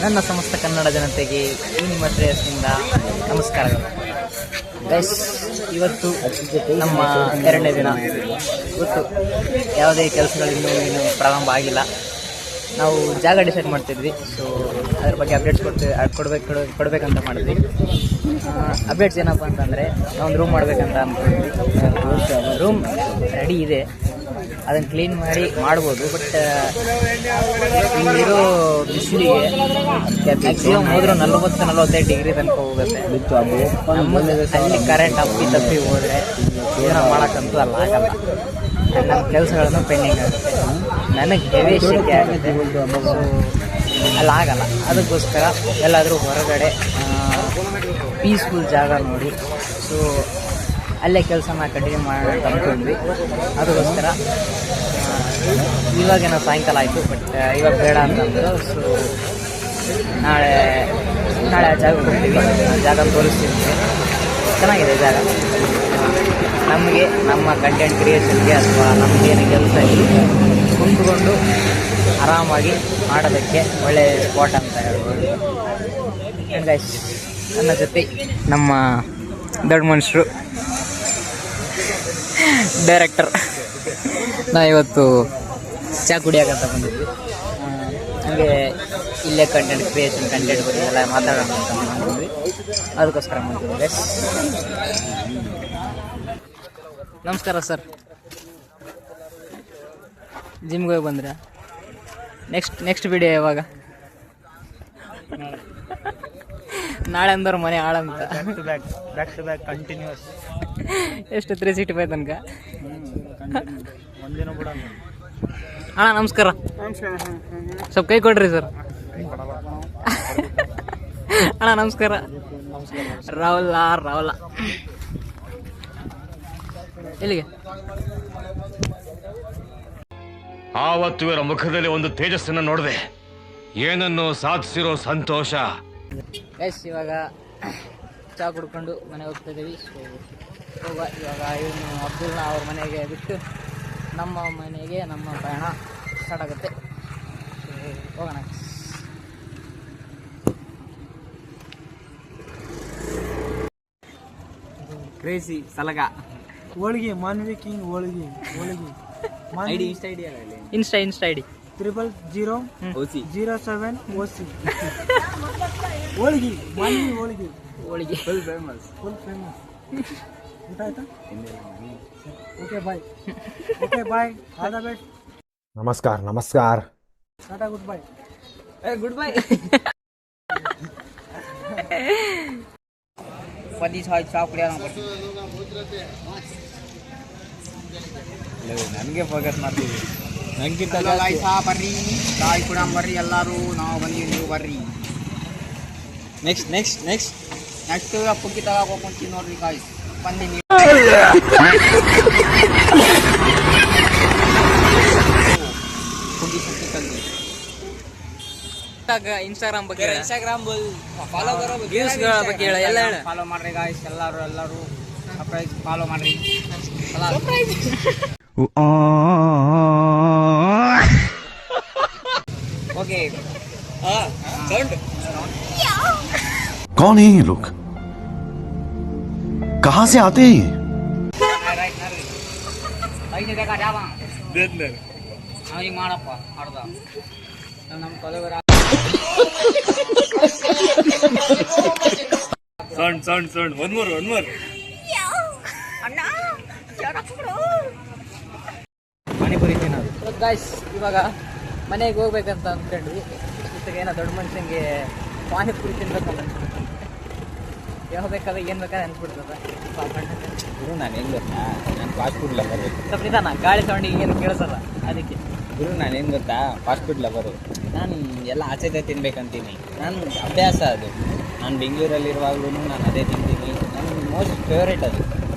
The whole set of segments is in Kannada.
ನನ್ನ ಸಮಸ್ತ ಕನ್ನಡ ಜನತೆಗೆ ಈ ನಿಮ್ಮ ಶ್ರೇಯಸ್ಸಿಂದ ನಮಸ್ಕಾರಗಳು. ಗೈಸ್, ಇವತ್ತು ನಮ್ಮ 2ನೇ ದಿನ. ಇವತ್ತು ಯಾವುದೇ ಕೆಲಸಗಳಿನ್ನೂ ಪ್ರಾರಂಭ ಆಗಿಲ್ಲ. ನಾವು ಜಾಗ ಡಿಸೈಡ್ ಮಾಡ್ತಿದ್ವಿ. ಸೊ ಅದ್ರ ಬಗ್ಗೆ ಅಪ್ಡೇಟ್ಸ್ ಕೊಡಬೇಕಂತ ಮಾಡಿದ್ವಿ. ಅಪ್ಡೇಟ್ಸ್ ಏನಪ್ಪ ಅಂತಂದರೆ, ನಾವೊಂದು ರೂಮ್ ಮಾಡಬೇಕಂತ ಅಂದ್ಕೊಂಡ್ವಿ. ರೂಮ್ ರೆಡಿ ಇದೆ, ಅದನ್ನು ಕ್ಲೀನ್ ಮಾಡ್ಬೋದು. ಬಟ್ ಇಲ್ಲಿರೋ ಬಿಸಿಲಿಗೆ ಮ್ಯಾಕ್ಸಿಮಮ್ ಹೋದರೂ 40-45 ಡಿಗ್ರಿ ತನಕ ಹೋಗುತ್ತೆ. ಅಲ್ಲಿ ಕರೆಂಟ್ ತಪ್ಪಿ ಹೋದರೆ ಏನೋ ಮಾಡೋಕ್ಕಂತೂ ಅಲ್ಲಿ ಆಗಲ್ಲ. ನನ್ನ ಕೆಲಸಗಳನ್ನು ಪೆಂಡಿಂಗ್ ಆಗುತ್ತೆ, ನನಗೆ ಹೆವಿ ಶೆಕೆ ಆಗುತ್ತೆ. ಸೊ ಅಲ್ಲಿ ಆಗಲ್ಲ. ಅದಕ್ಕೋಸ್ಕರ ಎಲ್ಲಾದರೂ ಹೊರಗಡೆ ಪೀಸ್ಫುಲ್ ಜಾಗ ನೋಡಿ ಸೊ ಅಲ್ಲೇ ಕೆಲಸನ ಕಂಟಿನ್ಯೂ ಮಾಡೋಣ ಅಂದ್ಕೊಂಡ್ವಿ. ಅದಕ್ಕೋಸ್ಕರ ಇವಾಗೇನೋ ಸಾಯಂಕಾಲ ಆಯಿತು, ಬಟ್ ಇವಾಗ ಬೇಡ ಅಂತಂದರು. ಸೊ ನಾಳೆ ಆ ಜಾಗಕ್ಕೆ ಹೋಗ್ತೀವಿ. ಆ ಜಾಗ ತೋರಿಸ್ತೀನಿ. ಚೆನ್ನಾಗಿದೆ ಜಾಗ. ನಮಗೆ ನಮ್ಮ ಕಂಟೆಂಟ್ ಕ್ರಿಯೇಷನ್ಗೆ ಅಥವಾ ನಮಗೇನು ಕೆಲಸ ಇದ್ದು ಕುಂತ್ಕೊಂಡು ಆರಾಮಾಗಿ ಮಾಡೋದಕ್ಕೆ ಒಳ್ಳೆಯ ಸ್ಪಾಟ್ ಅಂತ ಹೇಳ್ಬೋದು. ಆ್ಯಂಡ್ ಗೈಸ್, ನನ್ನ ಜೊತೆ ನಮ್ಮ ದೊಡ್ಡ ಮನುಷ್ಯರು ಡೈರೆಕ್ಟರ್. ನಾವು ಇವತ್ತು ಚಹಾ ಕುಡಿಯೋಕ್ಕಂತ ಬಂದಿದ್ವಿ. ಹಾಗೆ ಇಲ್ಲೇ ಕಂಟೆಂಟ್ ಬಗ್ಗೆ ಎಲ್ಲ ಮಾತಾಡೋಣ ಅಂತ ಬಂದಿದ್ವಿ. ಅದಕ್ಕೋಸ್ಕರ ಮಾಡ್ತೀವಿ ಗೈಸ್. ನಮಸ್ಕಾರ ಸರ್. ಜಿಮ್ಗೆ ಹೋಗಿ ಬಂದ್ರೆ ನೆಕ್ಸ್ಟ್ ವಿಡಿಯೋ ಯಾವಾಗ? ನಾಳೆ ಅಂದವ್ರು ಮನೆ ಹಾಳಂತ. Back to back continues. ಎಷ್ಟು 365 ತನಕ? ಒಂದಿನ ಕೂಡ ಅಣ್ಣ. ನಮಸ್ಕಾರ. ಸ್ವಲ್ಪ ಕೈ ಕೊಡ್ರಿ ಸರ್. ಅಣ್ಣ ನಮಸ್ಕಾರ. ರಾಹುಲ ಎಲ್ಲಿಗೆ? ಆವತ್ತು ಇವರ ಮುಖದಲ್ಲಿ ಒಂದು ತೇಜಸ್ಸನ್ನು ನೋಡಿದೆ. ಏನನ್ನು ಸಾಧಿಸಿರೋ ಸಂತೋಷ. ಎಸ್, ಇವಾಗ ಚಹಾ ಕುಡ್ಕೊಂಡು ಮನೆಗೆ ಹೋಗ್ತಾ ಇದ್ದೀವಿ. ಸೊ ಇವಾಗ ಇವನು ಅಬ್ದುಲ್ನ ಅವ್ರ ಮನೆಗೆ ಬಿಟ್ಟು ನಮ್ಮ ಮನೆಗೆ ನಮ್ಮ ಪ್ರಯಾಣ ಸ್ಟಾರ್ಟ್ ಆಗುತ್ತೆ. ಹೋಗೋಣ. ಕ್ರೇಜಿ ಸಲಗ ಹೋಳಿಗೆ ಮಾನ್ವಿ ಕಿಂಗ್ ಹೋಳಿಗೆ ಐಡಿ ಇನ್ಸ್ಟಾ ಐಡಿ 00007 OC ಹೋಳಿಗೆ ಮಾನ್ವಿ ಹೋಳಿಗೆ ಫುಲ್ ಫೇಮಸ್. ಊಟ ಆಯ್ತಾ? Okay bye all the best. ನಮಸ್ಕಾರ. ಟಾಟಾ ಗುಡ್ ಬೈ. ಪದಿ ಸಾಯ್ ಚಾ ಕುಡಿಯೋಣ. ನನಗೆ ಫೋಕಸ್ ಮಾಡ್ತೀವಿ. ನನಗಿಂತ ಬರ್ರಿ ಚಾಯ್ ಕುಡಿಯೋಣ ಬರ್ರಿ ಎಲ್ಲರೂ. ನಾವು ಬಂದೀವಿ, ನೀವು ಬರ್ರಿ. ನೆಕ್ಸ್ಟ್ ಪುಗ್ಗಿ ತಗೋಕೊಂತೀನಿ ನೋಡ್ರಿ ಕಾಯ್ ಬಂದಿ ನೀವು. ಪುಗ್ಗಿ ಸುತ್ತಿ ತಂದು ಇನ್ಸ್ಟಾಗ್ರಾಮ್ ಬಗ್ಗೆ ಎಲ್ಲ ಫಾಲೋ ಮಾಡ್ರಿ ಗಾಯ್ಸ್. ಎಲ್ಲರೂ ಫಾಲೋ ಮಾಡ್ರಿ. ಓಕೆ. कौन है ये लोग? कहाँ से आते हैं? ಮಾಡಪ್ಪ ಅರ್ಧ ನಮ್ಮ ಕೊಲೆವರ ಸೌಂಡ್ ಒಂದ್ ಮೂರು ಪಾನಿಪುರಿ ತಿನ್ನೋದು. ಗಾಯ್ಸ್, ಇವಾಗ ಮನೆಗೆ ಹೋಗ್ಬೇಕಂತ ಅಂದ್ಕೊಂಡ್ವಿ. ಜೊತೆಗೆ ಏನೋ ದೊಡ್ಡ ಮನುಷ್ಯನಿಗೆ ಪಾನಿಪುರಿ ತಿನ್ಬೇಕಲ್ಲ, ಹೋಗ್ಬೇಕಾದ್ರೆ ಏನು ಬೇಕಾದ್ರೆ ಅನ್ಸ್ಬಿಡ್ತದೆ. ನಾನು ಏನು ಗೊತ್ತಾ, ನಾನು ಫಾಸ್ಟ್ ಫುಡ್ ಲವರು. ಸ್ವಲ್ಪ ನಿಧಾನ, ಗಾಳಿ ಸೌಂಡಿಗೆ ಏನು ಕೇಳಿಸಲ್ಲ. ಅದಕ್ಕೆ ನಾನೇನು ಗೊತ್ತಾ, ಫಾಸ್ಟ್ ಫುಡ್ ಲವರು. ನಾನು ಎಲ್ಲ ಆಚೆದೇ ತಿನ್ಬೇಕಂತೀನಿ. ನಾನು ಅಭ್ಯಾಸ ಅದು. ನಾನು ಬೆಂಗಳೂರಲ್ಲಿರುವಾಗಲೂ ನಾನು ಅದೇ ತಿಂತೀನಿ. ನನ್ನ ಮೋಸ್ಟ್ ಫೇವ್ರೇಟ್ ಅದು,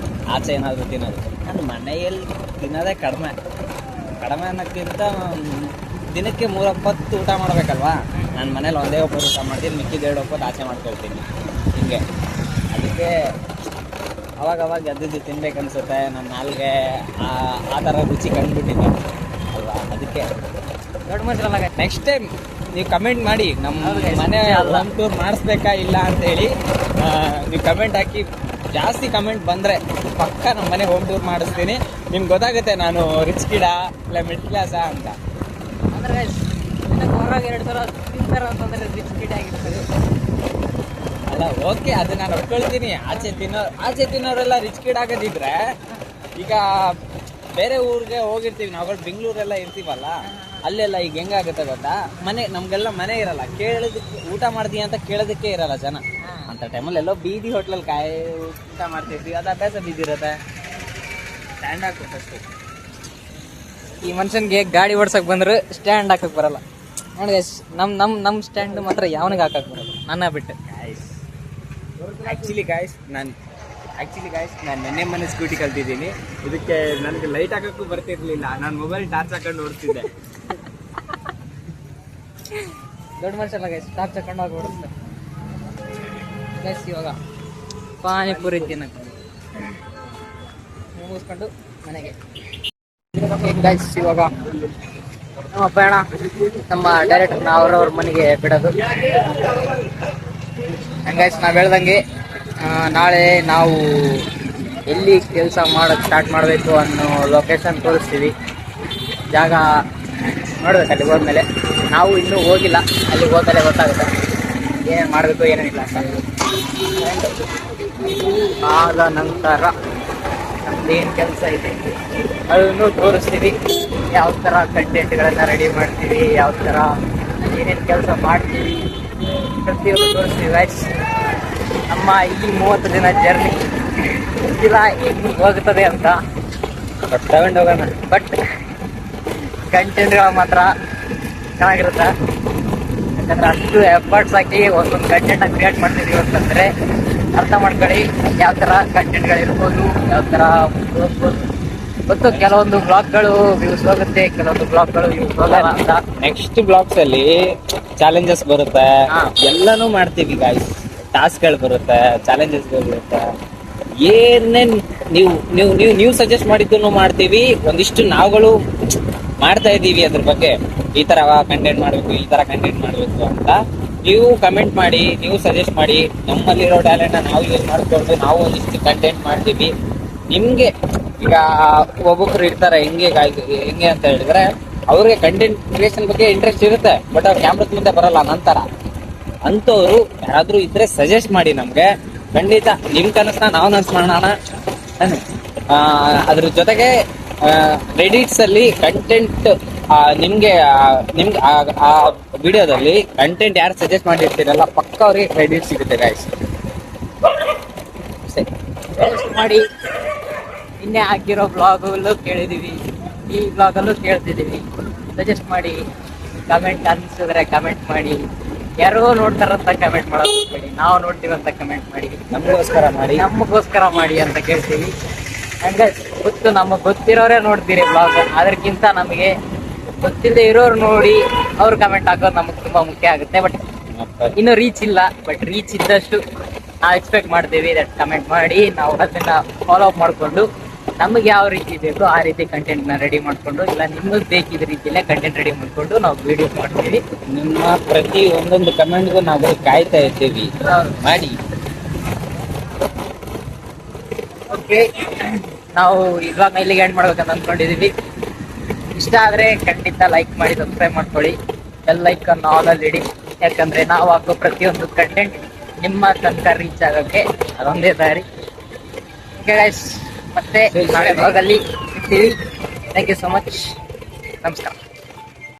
ಆಚೆ ಏನಾದರೂ ತಿನ್ನೋದು. ನಾನು ಮನೆಯಲ್ಲಿ ತಿನ್ನೋದೇ ಕಡಿಮೆ ಅನ್ನೋಕ್ಕಿಂತ ದಿನಕ್ಕೆ 3 ಹೊತ್ತು ಊಟ ಮಾಡಬೇಕಲ್ವಾ. ನಾನು ಮನೇಲಿ ಒಂದೇ ಒಬ್ಬರು ಊಟ ಮಾಡ್ತೀನಿ, ಮಿಕ್ಕಿದ 2 ಹೊತ್ತು ಆಚೆ ಮಾಡ್ಕೊಳ್ತೀನಿ. ಹಿಂಗೆ ಅದಕ್ಕೆ ಅವಾಗ ಎದ್ದು ತಿನ್ಬೇಕನ್ಸುತ್ತೆ. ನನ್ನ ನಾಲ್ಗೆ ಆ ಥರ ರುಚಿ ಕಂಡುಬಿಟ್ಟಿದ್ದೆ ಅಲ್ವಾ. ಅದಕ್ಕೆ ದೊಡ್ಡ ಮನುಷ್ಯರಲ್ಲ. ನೆಕ್ಸ್ಟ್ ಟೈಮ್ ನೀವು ಕಮೆಂಟ್ ಮಾಡಿ ನಮ್ಮ ಮನೆ ಹೋಮ್ ಟೂರ್ ಮಾಡಿಸ್ಬೇಕಾ ಇಲ್ಲ ಅಂತೇಳಿ ನೀವು ಕಮೆಂಟ್ ಹಾಕಿ. ಜಾಸ್ತಿ ಕಮೆಂಟ್ ಬಂದರೆ ಪಕ್ಕ ನಮ್ಮ ಮನೆ ಹೋಮ್ ಟೂರ್ ಮಾಡಿಸ್ತೀನಿ. ನಿಮ್ಗೆ ಗೊತ್ತಾಗುತ್ತೆ ನಾನು ರಿಚ್ ಕಿಡ ಇಲ್ಲ ಮಿಡ್ ಕ್ಲಾಸಾ ಅಂತ. ಅಂದ್ರೆ ಹೊರಗೆ 2 ಸಲ ತಿಂತಾರ ಅಂತಂದ್ರೆ ರಿಚ್ ಕಿಡ್ ಆಗಿರ್ತದೆ. ಅಲ್ಲ ಓಕೆ, ಅದು ನಾನು ಒಪ್ಕೊಳ್ತೀನಿ. ಆಚೆ ತಿನ್ನೋರೆಲ್ಲ ರಿಚ್ ಕಿಡ್ ಆಗೋದಿದ್ರೆ ಈಗ ಬೇರೆ ಊರಿಗೆ ಹೋಗಿರ್ತೀವಿ ನಾವುಗಳು, ಬೆಂಗಳೂರೆಲ್ಲ ಇರ್ತೀವಲ್ಲ, ಅಲ್ಲೆಲ್ಲ ಈಗ ಹೆಂಗಾಗುತ್ತೆ ಗೊತ್ತಾ, ನಮಗೆಲ್ಲ ಮನೆ ಇರಲ್ಲ, ಕೇಳೋದಕ್ಕೆ ಊಟ ಮಾಡ್ತೀವಿ ಅಂತ ಕೇಳೋದಕ್ಕೆ ಇರಲ್ಲ ಜನ. ಅಂತ ಟೈಮಲ್ಲಿ ಎಲ್ಲೋ ಬೀದಿ ಹೋಟ್ಲಲ್ಲಿ ಊಟ ಮಾಡ್ತಿರ್ತೀವಿ, ಅದು ಅಭ್ಯಾಸ ಬಿದ್ದಿರುತ್ತೆ. ಸ್ಟ್ಯಾಂಡ್ ಹಾಕ್ಬೇಕು ಅಷ್ಟೇ. ಈ ಮನುಷ್ಯನ್ಗೆ ಗಾಡಿ ಓಡ್ಸಕ್ ಬಂದ್ರೆ ಸ್ಟ್ಯಾಂಡ್ ಹಾಕಕ್ ಬರಲ್ಲ ನೋಡಿ ಗೈಸ್. ನಮ್ಮ ಸ್ಟ್ಯಾಂಡ್ ಮಾತ್ರ ಯಾವನಿಗೆ ಹಾಕಕ್ ಬರಲ್ಲ, ನನ್ನ ಬಿಟ್ಟು. ಆ್ಯಕ್ಚುಲಿ ಗಾಯ್ಸ್ ನಾನು ನೆನ್ನೆ ಮನೆ ಸ್ಕೂಟಿ ಕಲ್ತಿದ್ದೀನಿ. ಇದಕ್ಕೆ ನನಗೆ ಲೈಟ್ ಹಾಕೋಕ್ಕೂ ಬರ್ತಿರ್ಲಿಲ್ಲ, ನಾನು ಮೊಬೈಲ್ ಟಾರ್ಚ್ ಹಾಕೊಂಡು ಓಡಿಸ್ತಿದ್ದೆ. ದೊಡ್ಡ ಮನುಷ್ಯಲ್ಲ ಗೈಸ್, ಟಾಪ್ ಹಾಕೊಂಡು ಹೋಗಿ ಓಡಿಸ್ತಾರೆ ಗೈಸ್. ಇವಾಗ ಪಾನಿಪುರಿ ತಿನ್ನಕ್ಕೆ ಮುಗಿಸ್ಕೊಂಡು ಮನೆಗೆ ಗೈಸ್. ಇವಾಗ ನಮ್ಮ ಪಯಣ ನಮ್ಮ ಡೈರೆಕ್ಟರ್ನ ಅವ್ರವ್ರ ಮನೆಗೆ ಬಿಡೋದು. ಗೈಸ್ ನಾವು ಹೇಳ್ದಂಗೆ ನಾಳೆ ನಾವು ಎಲ್ಲಿ ಕೆಲಸ ಮಾಡೋಕ್ಕೆ ಸ್ಟಾರ್ಟ್ ಮಾಡಬೇಕು ಅನ್ನೋ ಲೊಕೇಶನ್ ತೋರಿಸ್ತೀವಿ. ಜಾಗ ನೋಡ್ಬೇಕು ಅಲ್ಲಿ ಹೋದ್ಮೇಲೆ. ನಾವು ಇನ್ನೂ ಹೋಗಿಲ್ಲ, ಅಲ್ಲಿ ಹೋದ್ಮೇಲೆ ಗೊತ್ತಾಗುತ್ತೆ ಏನೇನು ಮಾಡಬೇಕು ಏನೇನಿಲ್ಲ ಅಂತ. ಆದ ನಂತರ ನಮ್ದೇನು ಕೆಲಸ ಇದೆ ಅದನ್ನು ತೋರಿಸ್ತೀವಿ. ಯಾವ ಥರ ಕಂಟೆಂಟ್ಗಳನ್ನು ರೆಡಿ ಮಾಡ್ತೀವಿ, ಯಾವ ಥರ ಏನೇನು ಕೆಲಸ ಮಾಡ್ತೀವಿ ಪ್ರತಿಯೊಂದು ತೋರಿಸ್ತೀವಿ ಗೈಸ್. ನಮ್ಮ ಈ 30 ದಿನ ಜರ್ನಿ ಗೊತ್ತಿಲ್ಲ ಹೆಂಗೆ ಹೋಗ್ತದೆ ಅಂತ, ತಗೊಂಡು ಹೋಗೋಣ. ಬಟ್ ಕಂಟೆಂಟ್ಗಳು ಮಾತ್ರ ಚೆನ್ನಾಗಿರುತ್ತೆ. ಯಾಕಂದರೆ ಅಷ್ಟು ಎಫರ್ಟ್ಸ್ ಹಾಕಿ ಒಂದೊಂದು ಕಂಟೆಂಟ್ನ ಕ್ರಿಯೇಟ್ ಮಾಡ್ತಿದ್ದೀವಿ ಅಂತಂದರೆ ಅರ್ಥ ಮಾಡ್ಕೊಳ್ಳಿ ಯಾವ ಥರ ಕಂಟೆಂಟ್ಗಳಿರ್ಬೋದು, ಯಾವ ಥರ ಹೋಗ್ಬೋದು. ಗೊತ್ತು ಕೆಲವೊಂದು ಬ್ಲಾಗ್ಗಳು ವ್ಯೂಸ್ ಹೋಗುತ್ತೆ, ಕೆಲವೊಂದು ಬ್ಲಾಗ್ಗಳು ವ್ಯೂಸ್ ಹೋಗಲ್ಲ ಅಂತ. ನೆಕ್ಸ್ಟ್ ಬ್ಲಾಗ್ಸ್ ಅಲ್ಲಿ ಚಾಲೆಂಜಸ್ ಬರುತ್ತೆ, ಎಲ್ಲಾನು ಮಾಡ್ತೀವಿ ಗಾಯ್ಸ್. ಟಾಸ್ಕ್ಗಳು ಬರುತ್ತೆ, ಚಾಲೆಂಜಸ್ಗಳು ಬರುತ್ತೆ. ಏನೇನ್ ನೀವು ಸಜೆಸ್ಟ್ ಮಾಡಿದ್ದನ್ನು ಮಾಡ್ತೀವಿ. ಒಂದಿಷ್ಟು ನಾವುಗಳು ಮಾಡ್ತಾ ಇದ್ದೀವಿ ಅದ್ರ ಬಗ್ಗೆ. ಈ ತರ ಕಂಟೆಂಟ್ ಮಾಡ್ಬೇಕು, ಈ ತರ ಕಂಟೆಂಟ್ ಮಾಡ್ಬೇಕು ಅಂತ ನೀವು ಕಮೆಂಟ್ ಮಾಡಿ, ನೀವು ಸಜೆಸ್ಟ್ ಮಾಡಿ. ನಮ್ಮಲ್ಲಿರೋ ಟ್ಯಾಲೆಂಟ್ನ ನಾವು ಯೂಸ್ ಮಾಡ್ಕೊಂಡು ನಾವು ಒಂದಿಷ್ಟು ಕಂಟೆಂಟ್ ಮಾಡ್ತೀವಿ. ನಿಮ್ಗೆ ಈಗ ಒಬ್ಬೊಬ್ರು ಇರ್ತಾರೆ ಹೆಂಗೆ ಅಂತ ಹೇಳಿದ್ರೆ, ಅವ್ರಿಗೆ ಕಂಟೆಂಟ್ ಕ್ರಿಯೇಷನ್ ಬಗ್ಗೆ ಇಂಟ್ರೆಸ್ಟ್ ಇರುತ್ತೆ, ಬಟ್ ಅವ್ರು ಕ್ಯಾಮ್ರದ ಮುಂದೆ ಬರಲ್ಲ. ನಂತರ ಅಂಥವ್ರು ಯಾರಾದ್ರೂ ಇದ್ರೆ ಸಜೆಸ್ಟ್ ಮಾಡಿ ನಮ್ಗೆ. ಖಂಡಿತ ನಿಮ್ ಕನಸನ್ನ ನಾವು ನನ್ಸ್ ಮಾಡೋಣ. ಅದ್ರ ಜೊತೆಗೆ ರೆಡಿಟ್ಸ್ ಅಲ್ಲಿ ಕಂಟೆಂಟ್ ನಿಮ್ಗೆ ಆ ವಿಡಿಯೋದಲ್ಲಿ ಕಂಟೆಂಟ್ ಯಾರು ಸಜೆಸ್ಟ್ ಮಾಡಿರ್ತೀರಲ್ಲ ಪಕ್ಕ ಅವ್ರಿಗೆ ಕ್ರೆಡಿಟ್ ಸಿಗುತ್ತೆ ಗಾಯ್ಸ್. ಮಾಡಿ ನಿನ್ನೆ ಹಾಕಿರೋ ಬ್ಲಾಗಲ್ಲೂ ಕೇಳಿದೀವಿ, ಈ ಬ್ಲಾಗಲ್ಲೂ ಕೇಳ್ತಿದ್ದೀವಿ. ಸಜೆಸ್ಟ್ ಮಾಡಿ, ಕಮೆಂಟ್ ಅನ್ಸಿದ್ರೆ ಕಮೆಂಟ್ ಮಾಡಿ. ಯಾರೋ ನೋಡ್ತಾರಂತ ಕಮೆಂಟ್ ಮಾಡೋದು ಬೇಡಿ, ನಾವು ನೋಡ್ತೀವಂತ ಕಮೆಂಟ್ ಮಾಡಿ. ನಮಗೋಸ್ಕರ ಮಾಡಿ ಅಂತ ಕೇಳ್ತೀವಿ. ಹಂಗ ಗೊತ್ತು, ನಮಗೆ ಗೊತ್ತಿರೋರೇ ನೋಡ್ತೀರಿ ಬ್ಲಾಗ್. ಅದಕ್ಕಿಂತ ನಮಗೆ ಗೊತ್ತಿಲ್ಲದೆ ಇರೋರು ನೋಡಿ ಅವ್ರು ಕಮೆಂಟ್ ಹಾಕೋದು ನಮಗೆ ತುಂಬಾ ಮುಖ್ಯ ಆಗುತ್ತೆ. ಬಟ್ ಇನ್ನೂ ರೀಚ್ ಇಲ್ಲ. ಬಟ್ ರೀಚ್ ಇದ್ದಷ್ಟು ನಾವು ಎಕ್ಸ್ಪೆಕ್ಟ್ ಮಾಡ್ತೀವಿ ದಟ್ ಕಮೆಂಟ್ ಮಾಡಿ ನಾವು ಅದನ್ನ ಫಾಲೋ ಅಪ್ ಮಾಡಿಕೊಂಡು ನಮಗೆ ಯಾವ ರೀತಿ ಬೇಕು ಆ ರೀತಿ ಕಂಟೆಂಟ್ನ ರೆಡಿ ಮಾಡಿಕೊಂಡು, ಇಲ್ಲ ನಿಮಗೆ ಬೇಕಿದ್ದ ರೀತಿಯಲ್ಲೇ ಕಂಟೆಂಟ್ ರೆಡಿ ಮಾಡಿಕೊಂಡು ನಾವು ವಿಡಿಯೋ ಮಾಡ್ತೀವಿ. ನಿಮ್ಮ ಪ್ರತಿ ಒಂದೊಂದು ಕಮೆಂಟ್ಗೂ ನಾವು ಕಾಯ್ತಾ ಇರ್ತೀವಿ, ಮಾಡಿ. ಓಕೆ, ನಾವು ಇವಾಗ ಇಲ್ಲಿಗೆ ಎಂಡ್ ಮಾಡ್ಬೇಕಂತ ಅಂದ್ಕೊಂಡಿದ್ದೀವಿ. ಇಷ್ಟ ಆದರೆ ಖಂಡಿತ ಲೈಕ್ ಮಾಡಿ, ಸಬ್ಸ್ಕ್ರೈಬ್ ಮಾಡ್ಕೊಳ್ಳಿ, ಬೆಲ್ ಐಕಾನ್ ಆಲ್ ಅಲ್ಲಿ ಇಡಿ. ಯಾಕಂದರೆ ನಾವು ಹಾಕೋ ಪ್ರತಿಯೊಂದು ಕಂಟೆಂಟ್ ನಿಮ್ಮ ತನಕ ರೀಚ್ ಆಗೋಕ್ಕೆ ಅದೊಂದೇ ದಾರಿ. ಓಕೆ ಗೈಸ್, ಮತ್ತೆ ನಾಳೆ ಬ್ಲಾಗಲ್ಲಿ ಸಿಗ್ತೀವಿ. Thank you so much. ನಮಸ್ಕಾರ.